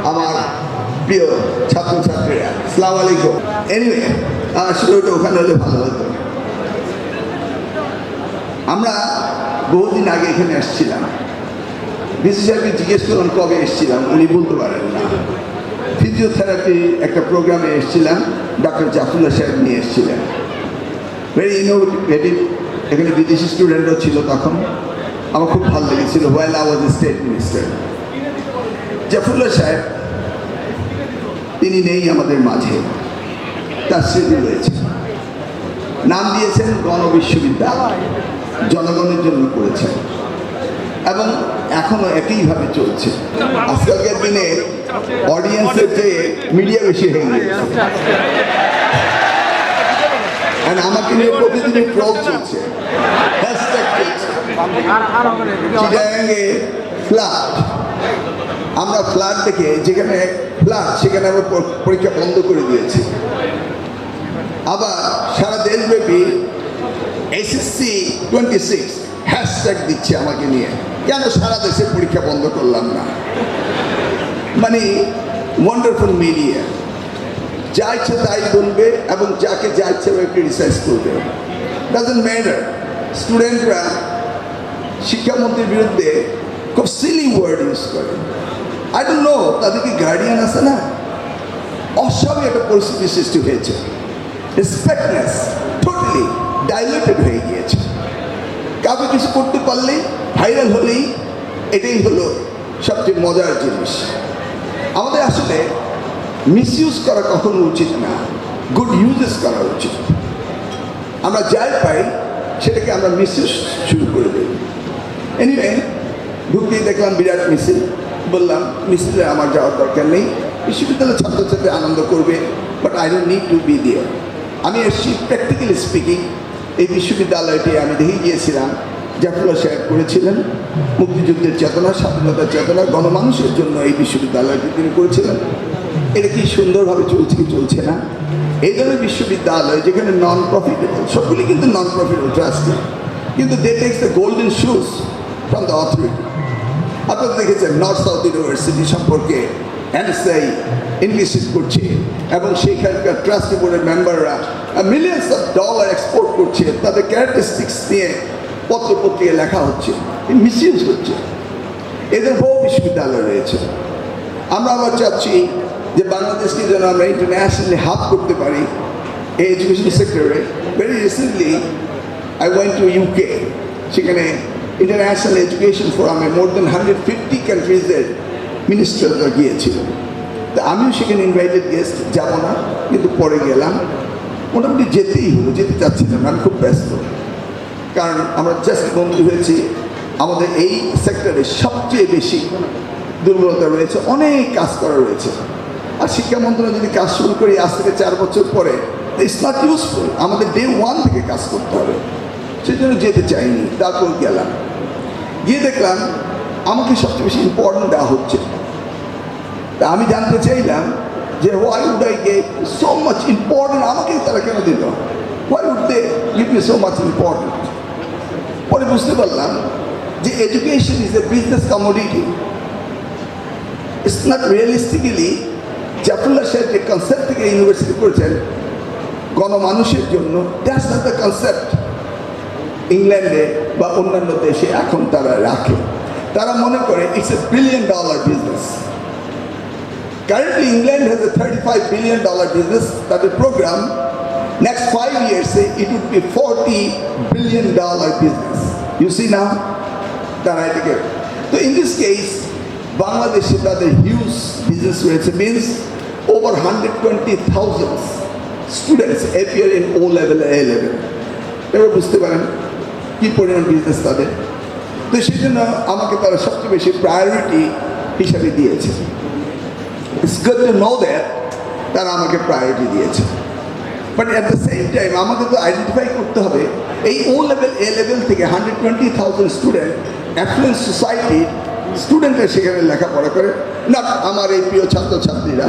আমার প্রিয় ছাত্রছাত্রীরা, আসসালামু আলাইকুম। এনিওয়ে, আসলে ওটা ওখানে হলে ভালো হতো। আমরা বহুদিন আগে এখানে আসছিলাম। বিসি সাহেবকে জিজ্ঞেস করলাম কবে এসেছিলাম, উনি বলতে পারেন না। ফিজিওথেরাপি একটা প্রোগ্রামে এসেছিলাম, ডক্টর জাফরুল্লাহ সাহেব নিয়ে এসেছিলেন। Very innovative. এখানে বিদেশি স্টুডেন্টও ছিল তখন। আমার খুব ভালো লেগেছিল। Well I was state minister. Zafrullah সাহেব তিনি নেই আমাদের মাঝে, তার স্মৃতি রয়েছে। নাম দিয়েছেন গণ বিশ্ববিদ্যালয়, জনগণের জন্য করেছেন এবং এখনো একইভাবে চলছে। আজকালকার দিনে অডিয়েন্সের চেয়ে মিডিয়া বেশি হয়ে গেছে। আমাকে নিয়ে প্রতিদিনই ট্রল চলছে, হ্যাশট্যাগ চলছে। চিটাগাঙ্গে ফ্লাড, আমরা ফ্লাড দেখে যেখানে ফ্লাড সেখানে আবার পরীক্ষা বন্ধ করে দিয়েছি। আবার সারা দেশব্যাপী এসএসসি 26 হ্যাশট্যাগ দিচ্ছে আমাকে নিয়ে। কেন সারা দেশে পরীক্ষা বন্ধ করলাম না? মানে ওয়ান্ডারফুল মিডিয়া, যা ইচ্ছে তাই বলবে এবং যাকে যা ইচ্ছে ক্রিটিসাইজ করবে। Doesn't matter. স্টুডেন্টরা শিক্ষামন্ত্রীর বিরুদ্ধে খুব সিলি ওয়ার্ড ইউজ করে। আই ডোন্ট নো তাদেরকে গার্ডিয়ান আছে না? অস্বাভাবিক একটা পরিস্থিতি সৃষ্টি হয়েছে। রেসপেক্টনেস টোটালি ডাইলুটেড হয়ে গিয়েছে। কাউকে কিছু করতে পারলেই, ভাইরাল হলেই এটাই হলো সবচেয়ে মজার জিনিস। আমাদের আসলে মিসইউজ করা কখনো উচিত না, গুড ইউজেস করা উচিত। আমরা যাই পাই সেটাকে আমরা মিসইউজ শুরু করে দিই। এনিওয়ে, ঢুকতেই দেখলাম বিরাট মিছিল। বললাম মিছিলে আমার যাওয়ার দরকার নেই, বিশ্ববিদ্যালয়ের ছাত্রছাত্রী আনন্দ করবে, but I don't need to be there. আমি এসেছি প্র্যাকটিক্যালি স্পিকিং। এই বিশ্ববিদ্যালয়টি আমি দেখে গিয়েছিলাম, জাফরুল্লাহ সাহেব করেছিলেন। মুক্তিযুদ্ধের চেতনা, স্বাধীনতার চেতনা, গণমানুষের জন্য এই বিশ্ববিদ্যালয়টি তিনি করেছিলেন। এটা কি সুন্দরভাবে চলছে কি চলছে না? এই ধরনের বিশ্ববিদ্যালয় যেখানে নন প্রফিটেবল, সবগুলি কিন্তু নন প্রফিটেবল ট্রাস্টি, কিন্তু they takes the golden shoes from the authority. আপনারা দেখেছেন নর্থ সাউথ ইউনিভার্সিটি সম্পর্কে এনএসআই ইনভেস্ট করছে এবং সেইখানকার ট্রাস্টি বোর্ডের মেম্বাররা মিলিয়ন্স অফ ডলার এক্সপোর্ট করছে। তাদের ক্যারেক্টারিস্টিক্স নিয়ে পত্রপত্রিকায় লেখা হচ্ছে, মিসইউজ হচ্ছে। এদের বহু বিশ্ববিদ্যালয় রয়েছে। আমরা আবার চাচ্ছি যে বাংলাদেশকে যেন আমরা ইন্টারন্যাশনালি হাব করতে পারি এই এডুকেশন সেক্টরে। Very recently I went to UK. সেখানে ইন্টারন্যাশনাল এডুকেশন ফোরামে মোর দেন 150 কান্ট্রিজের মিনিস্টাররা গিয়েছিল। তা আমিও সেখানে ইনভাইটেড গেস্ট, যাব না কিন্তু পরে গেলাম। মোটামুটি যেতেই হলো, যেতে চাচ্ছিলাম, আমি খুব ব্যস্ত। কারণ আমরা জাস্ট বন্ধু হয়েছি। আমাদের এই সেক্টরে সবচেয়ে বেশি দুর্বলতা রয়েছে, অনেক কাজ করা রয়েছে। আর শিক্ষা মন্ত্রণালয় যদি কাজ শুরু করি আজ থেকে 4 বছর পরে, ইটস নট ইউজফুল। আমাদের ডে 1 থেকে কাজ করতে হবে। সেই জন্য যেতে চাইনি। তারপর গেলাম, গিয়ে দেখলাম আমাকে সবচেয়ে বেশি ইম্পর্টেন্ট দেওয়া হচ্ছে। তা আমি জানতে চাইলাম যে why would I gave so much important, আমাকে তারা কেন দিল? Why would they give me so much important? পরে বুঝতে পারলাম যে education is a business commodity. It's not realistically. Zafrullah সাহেব যে কনসেপ্ট থেকে ইউনিভার্সিটি করেছেন গণমানুষের জন্য, দ্যাটস নট দ্য কনসেপ্ট ইংল্যান্ডে বা অন্যান্য দেশে এখন তারা রাখে। তারা মনে করে it's a $1 billion business. Currently England has a $35 billion business. তাদের প্রোগ্রাম নেক্সট 5 yearsে it would be $40 billion business. You see now তারা এটাকে। তো ইন দিস কেস বাংলাদেশে তাদের হিউজ বিজনেস রয়েছে। Means over 120,000 students appear in O level A level। এবার বুঝতে পারেন কী পরিমাণ বিজনেস তাদের। তো সেই জন্য আমাকে তারা সবচেয়ে বেশি প্রায়োরিটি হিসাবে দিয়েছে। It's good to know that তারা আমাকে প্রায়োরিটি দিয়েছে। But at the same time আমাকে তো আইডেন্টিফাই করতে হবে এই O level A level থেকে 120,000 স্টুডেন্ট অ্যাফ্লুয়েন্ট সোসাইটির স্টুডেন্টরা সেখানে লেখাপড়া করে, না আমার এই প্রিয় ছাত্রছাত্রীরা।